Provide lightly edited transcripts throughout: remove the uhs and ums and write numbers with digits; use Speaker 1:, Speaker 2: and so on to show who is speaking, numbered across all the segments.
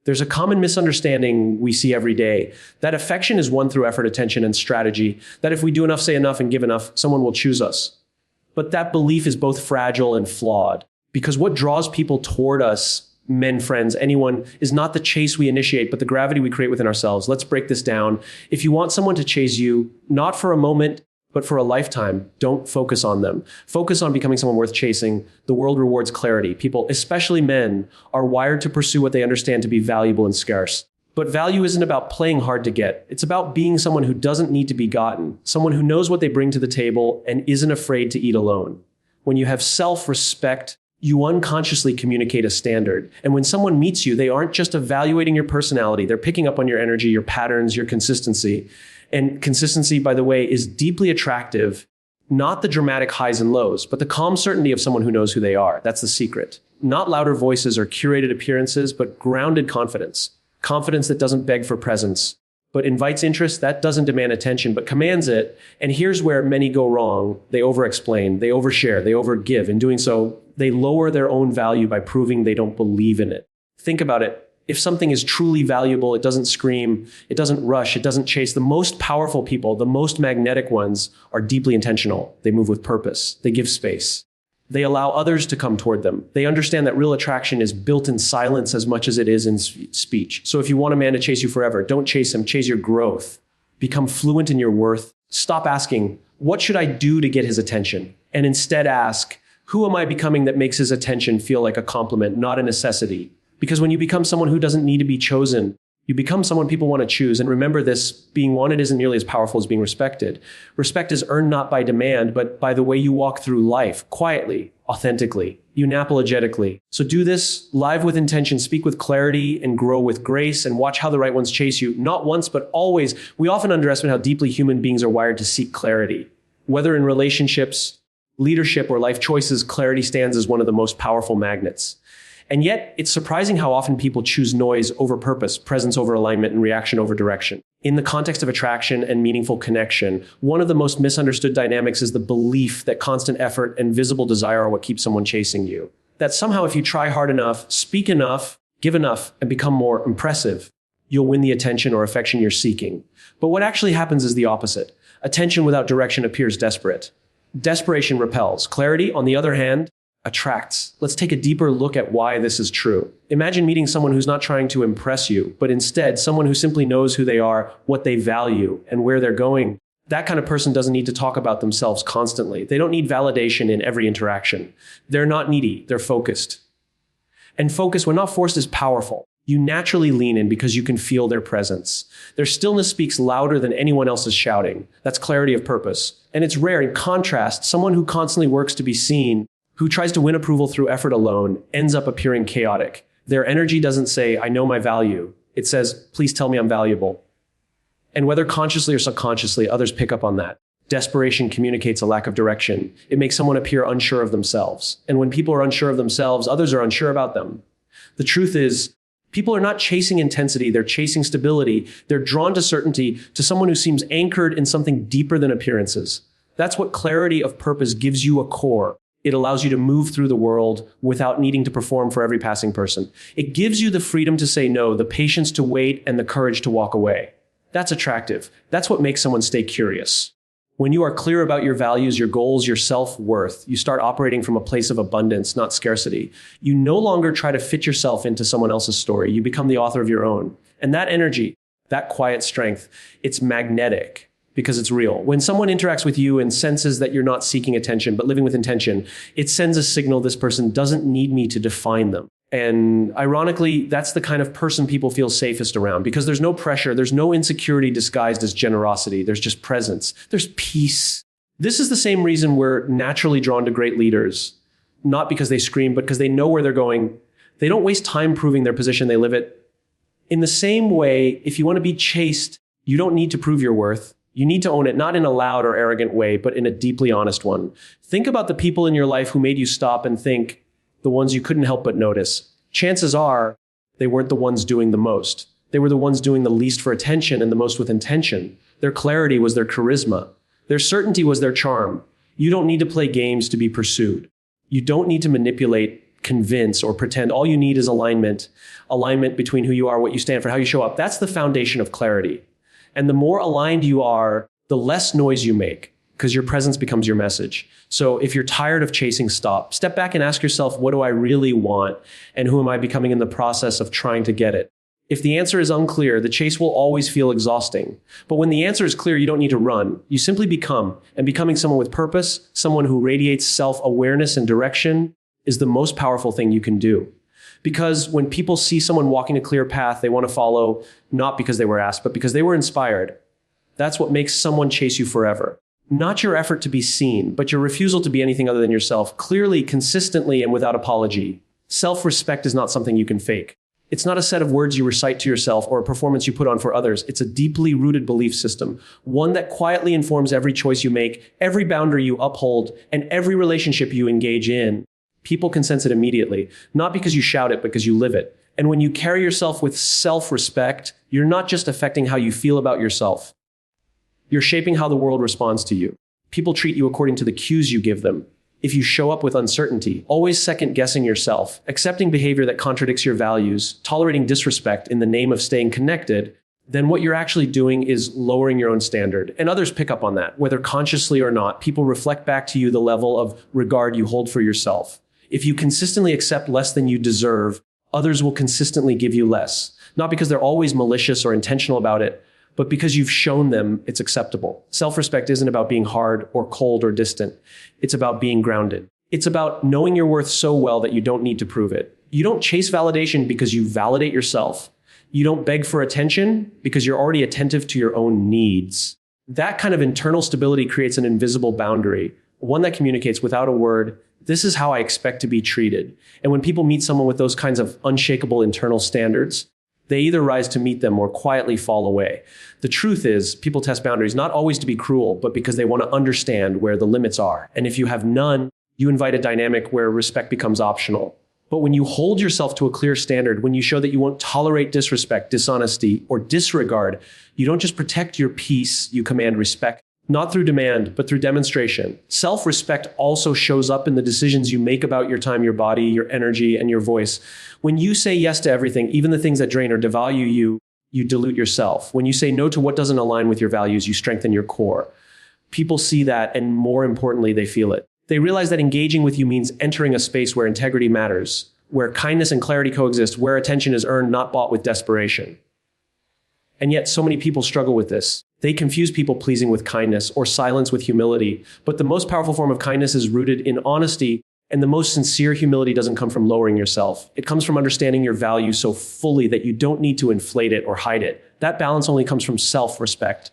Speaker 1: There's a common misunderstanding we see every day that affection is won through effort, attention, and strategy, that if we do enough, say enough, and give enough, someone will choose us. But that belief is both fragile and flawed, because what draws people toward us, men, friends, anyone, is not the chase we initiate, but the gravity we create within ourselves. Let's break this down. If you want someone to chase you, not for a moment, but for a lifetime, don't focus on them. Focus on becoming someone worth chasing. The world rewards clarity. People, especially men, are wired to pursue what they understand to be valuable and scarce. But value isn't about playing hard to get. It's about being someone who doesn't need to be gotten, someone who knows what they bring to the table and isn't afraid to eat alone. When you have self-respect, you unconsciously communicate a standard. And when someone meets you, they aren't just evaluating your personality. They're picking up on your energy, your patterns, your consistency. And consistency, by the way, is deeply attractive, not the dramatic highs and lows, but the calm certainty of someone who knows who they are. That's the secret. Not louder voices or curated appearances, but grounded confidence. Confidence that doesn't beg for presence, but invites interest, that doesn't demand attention, but commands it. And here's where many go wrong. They over-explain, they overshare, they overgive. In doing so, they lower their own value by proving they don't believe in it. Think about it. If something is truly valuable, it doesn't scream, it doesn't rush, it doesn't chase. The most powerful people, the most magnetic ones, are deeply intentional. They move with purpose. They give space. They allow others to come toward them. They understand that real attraction is built in silence as much as it is in speech. So if you want a man to chase you forever, don't chase him, chase your growth. Become fluent in your worth. Stop asking, what should I do to get his attention? And instead ask, who am I becoming that makes his attention feel like a compliment, not a necessity? Because when you become someone who doesn't need to be chosen, you become someone people want to choose. And remember this, being wanted isn't nearly as powerful as being respected. Respect is earned not by demand, but by the way you walk through life, quietly, authentically, unapologetically. So do this live with intention, speak with clarity, and grow with grace, and watch how the right ones chase you. Not once, but always. We often underestimate how deeply human beings are wired to seek clarity. Whether in relationships, leadership, or life choices, clarity stands as one of the most powerful magnets. And yet, it's surprising how often people choose noise over purpose, presence over alignment, and reaction over direction. In the context of attraction and meaningful connection, one of the most misunderstood dynamics is the belief that constant effort and visible desire are what keeps someone chasing you. That somehow if you try hard enough, speak enough, give enough, and become more impressive, you'll win the attention or affection you're seeking. But what actually happens is the opposite. Attention without direction appears desperate. Desperation repels. Clarity, on the other hand, attracts. Let's take a deeper look at why this is true. Imagine meeting someone who's not trying to impress you, but instead someone who simply knows who they are, what they value, and where they're going. That kind of person doesn't need to talk about themselves constantly. They don't need validation in every interaction. They're not needy, they're focused. And focus, when not forced, is powerful. You naturally lean in because you can feel their presence. Their stillness speaks louder than anyone else's shouting. That's clarity of purpose. And it's rare. In contrast, someone who constantly works to be seen, who tries to win approval through effort alone, ends up appearing chaotic. Their energy doesn't say, I know my value. It says, please tell me I'm valuable. And whether consciously or subconsciously, others pick up on that. Desperation communicates a lack of direction. It makes someone appear unsure of themselves. And when people are unsure of themselves, others are unsure about them. The truth is, people are not chasing intensity, they're chasing stability. They're drawn to certainty, to someone who seems anchored in something deeper than appearances. That's what clarity of purpose gives you, a core. It allows you to move through the world without needing to perform for every passing person. It gives you the freedom to say no, the patience to wait, and the courage to walk away. That's attractive. That's what makes someone stay curious. When you are clear about your values, your goals, your self-worth, you start operating from a place of abundance, not scarcity. You no longer try to fit yourself into someone else's story. You become the author of your own. And that energy, that quiet strength, it's magnetic. Because it's real. When someone interacts with you and senses that you're not seeking attention, but living with intention, it sends a signal this person doesn't need me to define them. And ironically, that's the kind of person people feel safest around, because there's no pressure, there's no insecurity disguised as generosity, there's just presence, there's peace. This is the same reason we're naturally drawn to great leaders, not because they scream, but because they know where they're going. They don't waste time proving their position, they live it. In the same way, if you want to be chased, you don't need to prove your worth. You need to own it, not in a loud or arrogant way, but in a deeply honest one. Think about the people in your life who made you stop and think, the ones you couldn't help but notice. Chances are they weren't the ones doing the most. They were the ones doing the least for attention and the most with intention. Their clarity was their charisma. Their certainty was their charm. You don't need to play games to be pursued. You don't need to manipulate convince, or pretend. All you need is alignment between who you are, what you stand for, how you show up. That's the foundation of clarity. And the more aligned you are, the less noise you make, because your presence becomes your message. So if you're tired of chasing, step back and ask yourself, what do I really want? And who am I becoming in the process of trying to get it? If the answer is unclear, the chase will always feel exhausting. But when the answer is clear, you don't need to run. You simply become. And becoming someone with purpose, someone who radiates self-awareness and direction, is the most powerful thing you can do. Because when people see someone walking a clear path, they want to follow, not because they were asked, but because they were inspired. That's what makes someone chase you forever. Not your effort to be seen, but your refusal to be anything other than yourself, clearly, consistently, and without apology. Self-respect is not something you can fake. It's not a set of words you recite to yourself or a performance you put on for others. It's a deeply rooted belief system, one that quietly informs every choice you make, every boundary you uphold, and every relationship you engage in. People can sense it immediately, not because you shout it, but because you live it. And when you carry yourself with self-respect, you're not just affecting how you feel about yourself. You're shaping how the world responds to you. People treat you according to the cues you give them. If you show up with uncertainty, always second-guessing yourself, accepting behavior that contradicts your values, tolerating disrespect in the name of staying connected, then what you're actually doing is lowering your own standard. And others pick up on that. Whether consciously or not, people reflect back to you the level of regard you hold for yourself. If you consistently accept less than you deserve, others will consistently give you less. Not because they're always malicious or intentional about it, but because you've shown them it's acceptable. Self-respect isn't about being hard or cold or distant. It's about being grounded. It's about knowing your worth so well that you don't need to prove it. You don't chase validation because you validate yourself. You don't beg for attention because you're already attentive to your own needs. That kind of internal stability creates an invisible boundary, one that communicates without a word, this is how I expect to be treated. And when people meet someone with those kinds of unshakable internal standards, they either rise to meet them or quietly fall away. The truth is, people test boundaries not always to be cruel, but because they want to understand where the limits are. And if you have none, you invite a dynamic where respect becomes optional. But when you hold yourself to a clear standard, when you show that you won't tolerate disrespect, dishonesty, or disregard, you don't just protect your peace, you command respect. Not through demand, but through demonstration. Self-respect also shows up in the decisions you make about your time, your body, your energy, and your voice. When you say yes to everything, even the things that drain or devalue you, you dilute yourself. When you say no to what doesn't align with your values, you strengthen your core. People see that, and more importantly, they feel it. They realize that engaging with you means entering a space where integrity matters, where kindness and clarity coexist, where attention is earned, not bought with desperation. And yet, so many people struggle with this. They confuse people pleasing with kindness or silence with humility. But the most powerful form of kindness is rooted in honesty, and the most sincere humility doesn't come from lowering yourself. It comes from understanding your value so fully that you don't need to inflate it or hide it. That balance only comes from self-respect.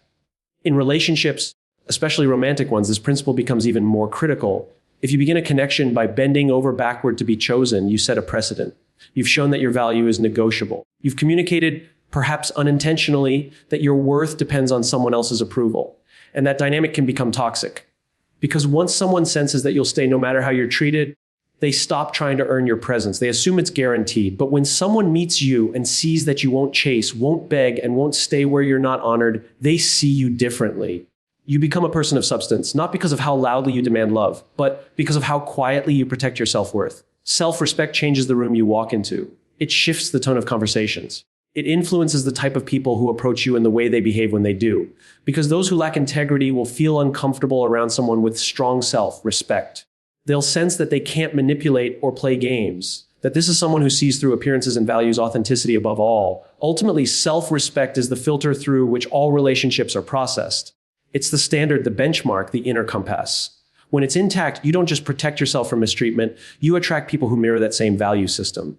Speaker 1: In relationships, especially romantic ones, this principle becomes even more critical. If you begin a connection by bending over backward to be chosen, you set a precedent. You've shown that your value is negotiable. You've communicated, perhaps unintentionally, that your worth depends on someone else's approval. And that dynamic can become toxic. Because once someone senses that you'll stay no matter how you're treated, they stop trying to earn your presence. They assume it's guaranteed. But when someone meets you and sees that you won't chase, won't beg, and won't stay where you're not honored, they see you differently. You become a person of substance, not because of how loudly you demand love, but because of how quietly you protect your self-worth. Self-respect changes the room you walk into. It shifts the tone of conversations. It influences the type of people who approach you and the way they behave when they do. Because those who lack integrity will feel uncomfortable around someone with strong self-respect. They'll sense that they can't manipulate or play games, that this is someone who sees through appearances and values authenticity above all. Ultimately, self-respect is the filter through which all relationships are processed. It's the standard, the benchmark, the inner compass. When it's intact, you don't just protect yourself from mistreatment, you attract people who mirror that same value system.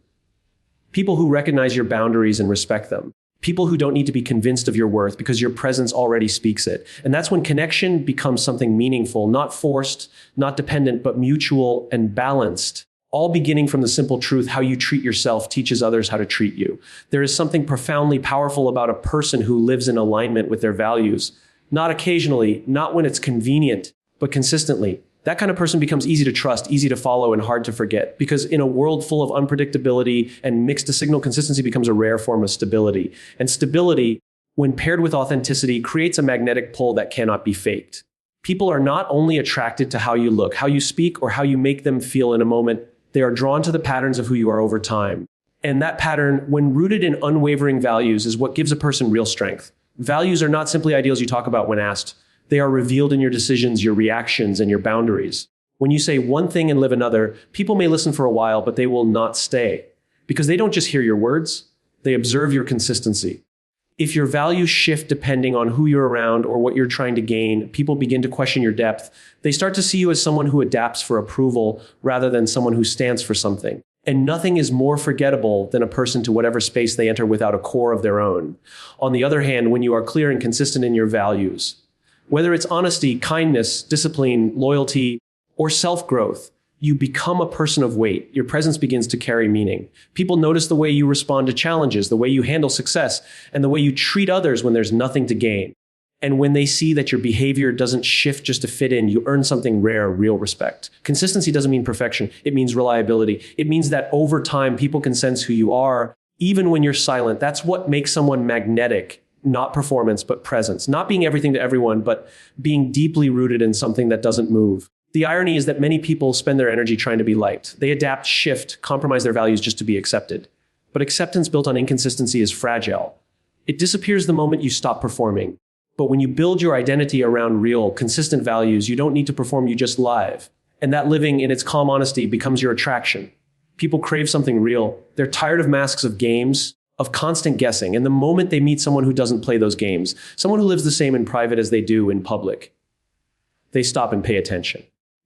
Speaker 1: People who recognize your boundaries and respect them. People who don't need to be convinced of your worth because your presence already speaks it. And that's when connection becomes something meaningful, not forced, not dependent, but mutual and balanced. All beginning from the simple truth, how you treat yourself teaches others how to treat you. There is something profoundly powerful about a person who lives in alignment with their values. Not occasionally, not when it's convenient, but consistently. That kind of person becomes easy to trust, easy to follow, and hard to forget. Because in a world full of unpredictability and mixed signal, consistency becomes a rare form of stability. And stability, when paired with authenticity, creates a magnetic pull that cannot be faked. People are not only attracted to how you look, how you speak, or how you make them feel in a moment. They are drawn to the patterns of who you are over time. And that pattern, when rooted in unwavering values, is what gives a person real strength. Values are not simply ideals you talk about when asked. They are revealed in your decisions, your reactions, and your boundaries. When you say one thing and live another, people may listen for a while, but they will not stay. Because they don't just hear your words, they observe your consistency. If your values shift depending on who you're around or what you're trying to gain, people begin to question your depth. They start to see you as someone who adapts for approval rather than someone who stands for something. And nothing is more forgettable than a person to whatever space they enter without a core of their own. On the other hand, when you are clear and consistent in your values, whether it's honesty, kindness, discipline, loyalty, or self-growth, you become a person of weight. Your presence begins to carry meaning. People notice the way you respond to challenges, the way you handle success, and the way you treat others when there's nothing to gain. And when they see that your behavior doesn't shift just to fit in, you earn something rare, real respect. Consistency doesn't mean perfection. It means reliability. It means that over time, people can sense who you are, even when you're silent. That's what makes someone magnetic. Not performance, but presence. Not being everything to everyone, but being deeply rooted in something that doesn't move. The irony is that many people spend their energy trying to be liked. They adapt, shift, compromise their values just to be accepted. But acceptance built on inconsistency is fragile. It disappears the moment you stop performing. But when you build your identity around real, consistent values, you don't need to perform, you just live. And that living in its calm honesty becomes your attraction. People crave something real. They're tired of masks of games, of constant guessing. And the moment they meet someone who doesn't play those games, someone who lives the same in private as they do in public, they stop and pay attention.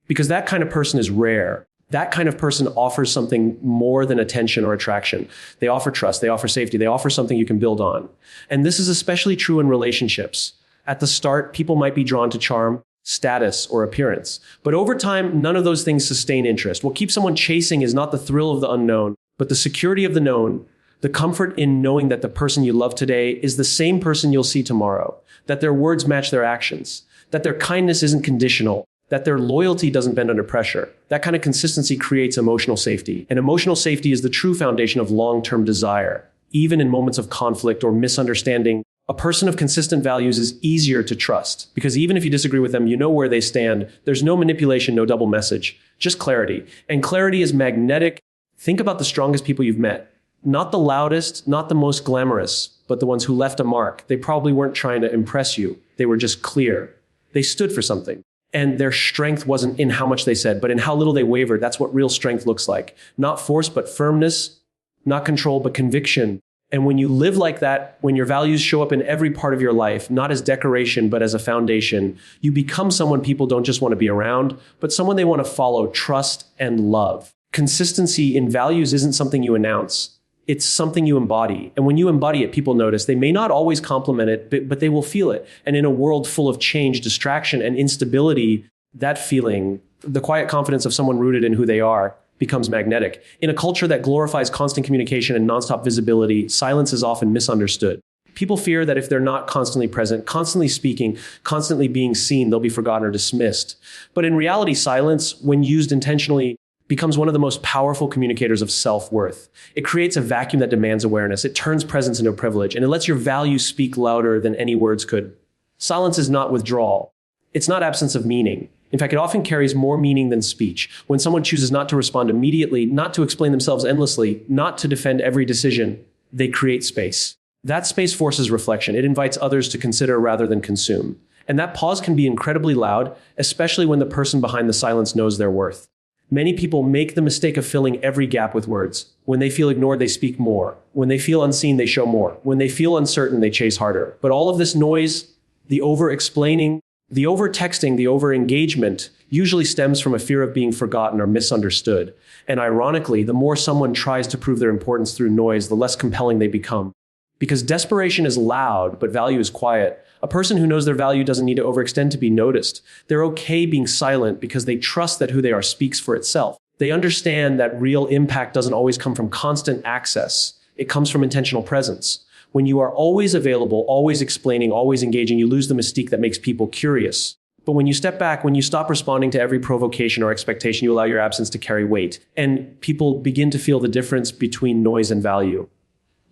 Speaker 1: Because that kind of person is rare. That kind of person offers something more than attention or attraction. They offer trust, they offer safety, they offer something you can build on. And this is especially true in relationships. At the start, people might be drawn to charm, status, or appearance. But over time, none of those things sustain interest. What keeps someone chasing is not the thrill of the unknown, but the security of the known, the comfort in knowing that the person you love today is the same person you'll see tomorrow, that their words match their actions, that their kindness isn't conditional, that their loyalty doesn't bend under pressure. That kind of consistency creates emotional safety. And emotional safety is the true foundation of long-term desire. Even in moments of conflict or misunderstanding, a person of consistent values is easier to trust. Because even if you disagree with them, you know where they stand. There's no manipulation, no double message, just clarity. And clarity is magnetic. Think about the strongest people you've met. Not the loudest, not the most glamorous, but the ones who left a mark. They probably weren't trying to impress you. They were just clear. They stood for something. And their strength wasn't in how much they said, but in how little they wavered. That's what real strength looks like. Not force, but firmness. Not control, but conviction. And when you live like that, when your values show up in every part of your life, not as decoration, but as a foundation, you become someone people don't just want to be around, but someone they want to follow, trust, and love. Consistency in values isn't something you announce. It's something you embody. And when you embody it, people notice. They may not always compliment it, but they will feel it. And in a world full of change, distraction, and instability, that feeling, the quiet confidence of someone rooted in who they are, becomes magnetic. In a culture that glorifies constant communication and nonstop visibility, silence is often misunderstood. People fear that if they're not constantly present, constantly speaking, constantly being seen, they'll be forgotten or dismissed. But in reality, silence, when used intentionally, becomes one of the most powerful communicators of self-worth. It creates a vacuum that demands awareness. It turns presence into a privilege, and it lets your values speak louder than any words could. Silence is not withdrawal. It's not absence of meaning. In fact, it often carries more meaning than speech. When someone chooses not to respond immediately, not to explain themselves endlessly, not to defend every decision, they create space. That space forces reflection. It invites others to consider rather than consume. And that pause can be incredibly loud, especially when the person behind the silence knows their worth. Many people make the mistake of filling every gap with words. When they feel ignored, they speak more. When they feel unseen, they show more. When they feel uncertain, they chase harder. But all of this noise, the over-explaining, the over-texting, the over-engagement usually stems from a fear of being forgotten or misunderstood. And ironically, the more someone tries to prove their importance through noise, the less compelling they become. Because desperation is loud, but value is quiet. A person who knows their value doesn't need to overextend to be noticed. They're okay being silent because they trust that who they are speaks for itself. They understand that real impact doesn't always come from constant access. It comes from intentional presence. When you are always available, always explaining, always engaging, you lose the mystique that makes people curious. But when you step back, when you stop responding to every provocation or expectation, you allow your absence to carry weight. And people begin to feel the difference between noise and value.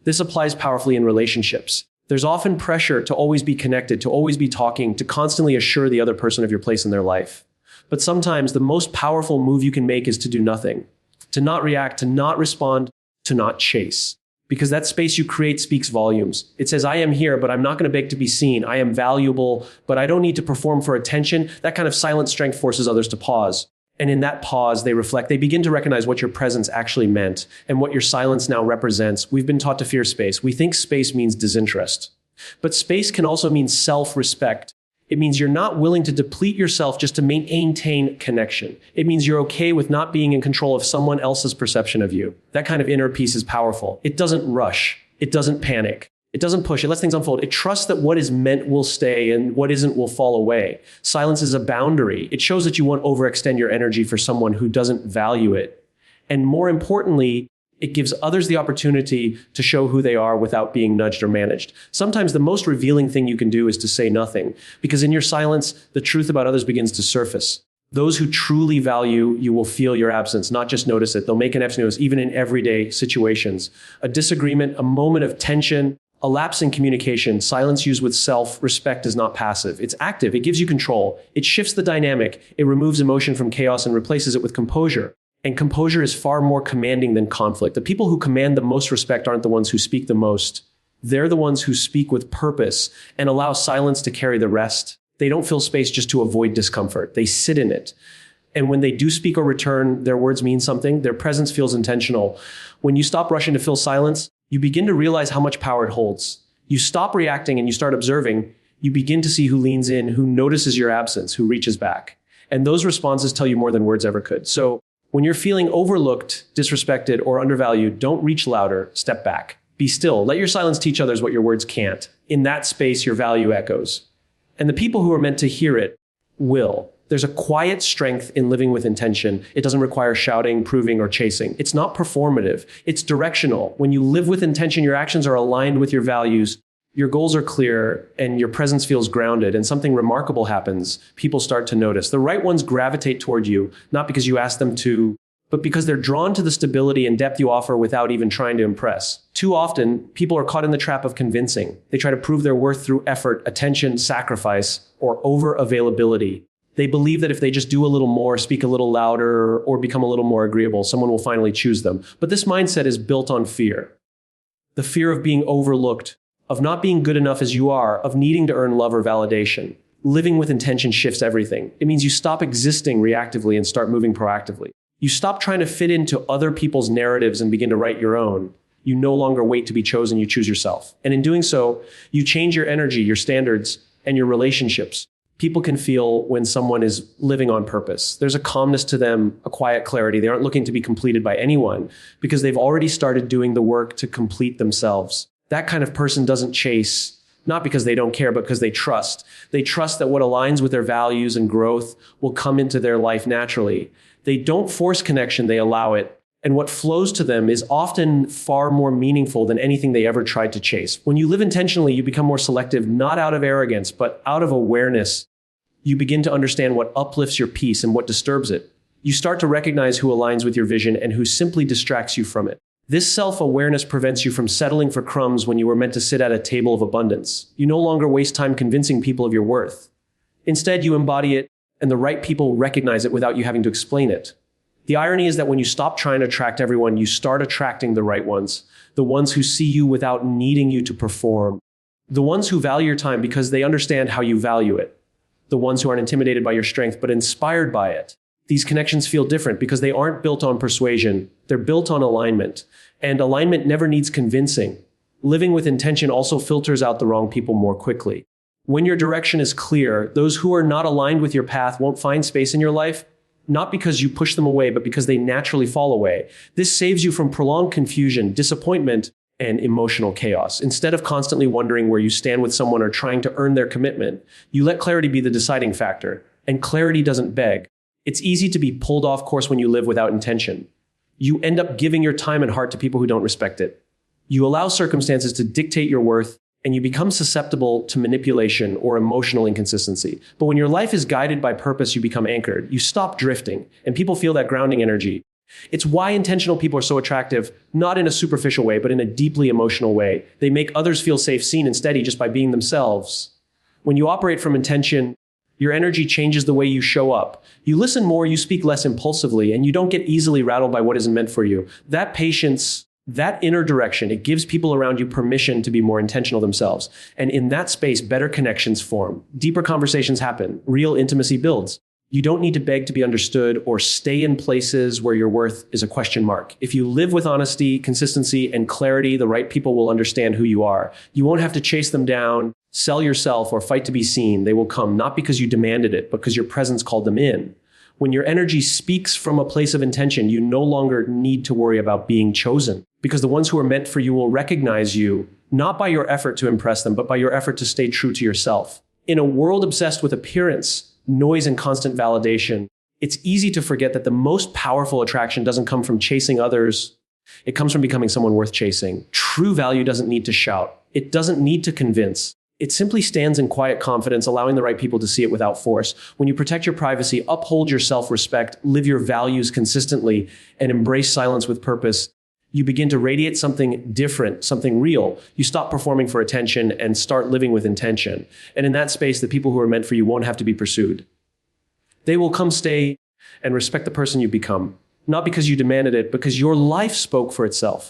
Speaker 1: This applies powerfully in relationships. There's often pressure to always be connected, to always be talking, to constantly assure the other person of your place in their life. But sometimes the most powerful move you can make is to do nothing. to not react, to not respond, to not chase. Because that space you create speaks volumes. It says, I am here, but I'm not going to beg to be seen. I am valuable, but I don't need to perform for attention. That kind of silent strength forces others to pause. And in that pause, they reflect. They begin to recognize what your presence actually meant and what your silence now represents. We've been taught to fear space. We think space means disinterest. But space can also mean self-respect. It means you're not willing to deplete yourself just to maintain connection. It means you're okay with not being in control of someone else's perception of you. That kind of inner peace is powerful. It doesn't rush. It doesn't panic. It doesn't push. It lets things unfold. It trusts that what is meant will stay and what isn't will fall away. Silence is a boundary. It shows that you won't overextend your energy for someone who doesn't value it. And more importantly, it gives others the opportunity to show who they are without being nudged or managed. Sometimes the most revealing thing you can do is to say nothing, because in your silence, the truth about others begins to surface. Those who truly value you will feel your absence, not just notice it. They'll make an effort to notice, even in everyday situations. A disagreement, a moment of tension, a lapse in communication, silence used with self-respect is not passive. It's active. It gives you control. It shifts the dynamic. It removes emotion from chaos and replaces it with composure. And composure is far more commanding than conflict. The people who command the most respect aren't the ones who speak the most. They're the ones who speak with purpose and allow silence to carry the rest. They don't fill space just to avoid discomfort. They sit in it. And when they do speak or return, their words mean something. Their presence feels intentional. When you stop rushing to fill silence, you begin to realize how much power it holds. You stop reacting and you start observing. You begin to see who leans in, who notices your absence, who reaches back. And those responses tell you more than words ever could. So when you're feeling overlooked, disrespected, or undervalued, don't reach louder, step back. Be still. Let your silence teach others what your words can't. In that space, your value echoes. And the people who are meant to hear it will. There's a quiet strength in living with intention. It doesn't require shouting, proving, or chasing. It's not performative. It's directional. When you live with intention, your actions are aligned with your values. Your goals are clear and your presence feels grounded, and something remarkable happens. People start to notice. The right ones gravitate toward you, not because you ask them to, but because they're drawn to the stability and depth you offer without even trying to impress. Too often, people are caught in the trap of convincing. They try to prove their worth through effort, attention, sacrifice, or over-availability. They believe that if they just do a little more, speak a little louder, or become a little more agreeable, someone will finally choose them. But this mindset is built on fear. The fear of being overlooked, of not being good enough as you are, of needing to earn love or validation. Living with intention shifts everything. It means you stop existing reactively and start moving proactively. You stop trying to fit into other people's narratives and begin to write your own. You no longer wait to be chosen, you choose yourself. And in doing so, you change your energy, your standards, and your relationships. People can feel when someone is living on purpose. There's a calmness to them, a quiet clarity. They aren't looking to be completed by anyone because they've already started doing the work to complete themselves. That kind of person doesn't chase, not because they don't care, but because they trust. They trust that what aligns with their values and growth will come into their life naturally. They don't force connection, they allow it. And what flows to them is often far more meaningful than anything they ever tried to chase. When you live intentionally, you become more selective, not out of arrogance, but out of awareness. You begin to understand what uplifts your peace and what disturbs it. You start to recognize who aligns with your vision and who simply distracts you from it. This self-awareness prevents you from settling for crumbs when you were meant to sit at a table of abundance. You no longer waste time convincing people of your worth. Instead, you embody it, and the right people recognize it without you having to explain it. The irony is that when you stop trying to attract everyone, you start attracting the right ones, the ones who see you without needing you to perform, the ones who value your time because they understand how you value it, the ones who aren't intimidated by your strength but inspired by it. These connections feel different because they aren't built on persuasion. They're built on alignment. And alignment never needs convincing. Living with intention also filters out the wrong people more quickly. When your direction is clear, those who are not aligned with your path won't find space in your life, not because you push them away, but because they naturally fall away. This saves you from prolonged confusion, disappointment, and emotional chaos. Instead of constantly wondering where you stand with someone or trying to earn their commitment, you let clarity be the deciding factor. And clarity doesn't beg. It's easy to be pulled off course when you live without intention. You end up giving your time and heart to people who don't respect it. You allow circumstances to dictate your worth, and you become susceptible to manipulation or emotional inconsistency. But when your life is guided by purpose, you become anchored. You stop drifting, and people feel that grounding energy. It's why intentional people are so attractive, not in a superficial way, but in a deeply emotional way. They make others feel safe, seen, and steady just by being themselves. When you operate from intention, Your energy changes the way you show up. You listen more, you speak less impulsively, and you don't get easily rattled by what isn't meant for you. That patience, that inner direction, it gives people around you permission to be more intentional themselves. And in that space, better connections form. Deeper conversations happen. Real intimacy builds. You don't need to beg to be understood or stay in places where your worth is a question mark. If you live with honesty, consistency, and clarity, the right people will understand who you are. You won't have to chase them down, sell yourself, or fight to be seen. They will come not because you demanded it, but because your presence called them in. When your energy speaks from a place of intention, you no longer need to worry about being chosen, because the ones who are meant for you will recognize you, not by your effort to impress them, but by your effort to stay true to yourself. In a world obsessed with appearance, noise, and constant validation, it's easy to forget that the most powerful attraction doesn't come from chasing others. It comes from becoming someone worth chasing. True value doesn't need to shout. It doesn't need to convince. It simply stands in quiet confidence, allowing the right people to see it without force. When you protect your privacy, uphold your self-respect, live your values consistently, and embrace silence with purpose, you begin to radiate something different, something real. You stop performing for attention and start living with intention. And in that space, the people who are meant for you won't have to be pursued. They will come, stay, and respect the person you become. Not because you demanded it, because your life spoke for itself.